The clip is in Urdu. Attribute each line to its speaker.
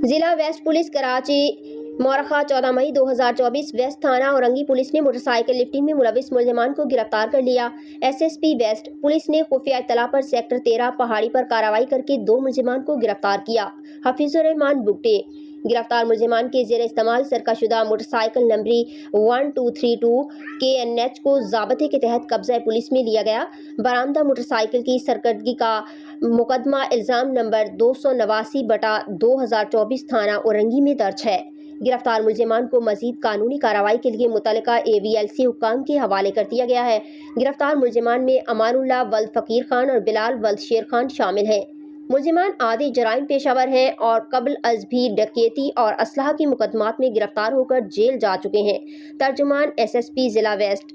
Speaker 1: ضلع ویسٹ پولیس کراچی مورخہ 14 مئی 2024 ویسٹ تھانہ اورنگی پولیس نے موٹر سائیکل لفٹنگ میں ملوث ملزمان کو گرفتار کر لیا۔ S S P west police نے خفیہ اطلاع پر سیکٹر 13 پہاڑی پر کارروائی کر کے 2 ملزمان کو گرفتار کیا۔ حفیظ الرحمان بگٹے گرفتار ملزمان کے زیر استعمال سرقہ شدہ موٹر سائیکل نمبری 1232 KNH کو ضابطے کے تحت قبضہ پولیس میں لیا گیا۔ برآمدہ موٹر سائیکل کی سرکردگی کا مقدمہ الزام نمبر 289/2024 تھانہ اورنگی میں درج ہے۔ گرفتار ملزمان کو مزید قانونی کارروائی کے لیے متعلقہ AVLC حکام کے حوالے کر دیا گیا ہے۔ گرفتار ملزمان میں امان اللہ ولد فقیر خان اور بلال ولد شیر خان شامل ہیں۔ ملزمان عادی جرائم پیشہ ور ہیں اور قبل از بھی ڈکیتی اور اسلحہ کے مقدمات میں گرفتار ہو کر جیل جا چکے ہیں۔ ترجمان SSP ضلع ویسٹ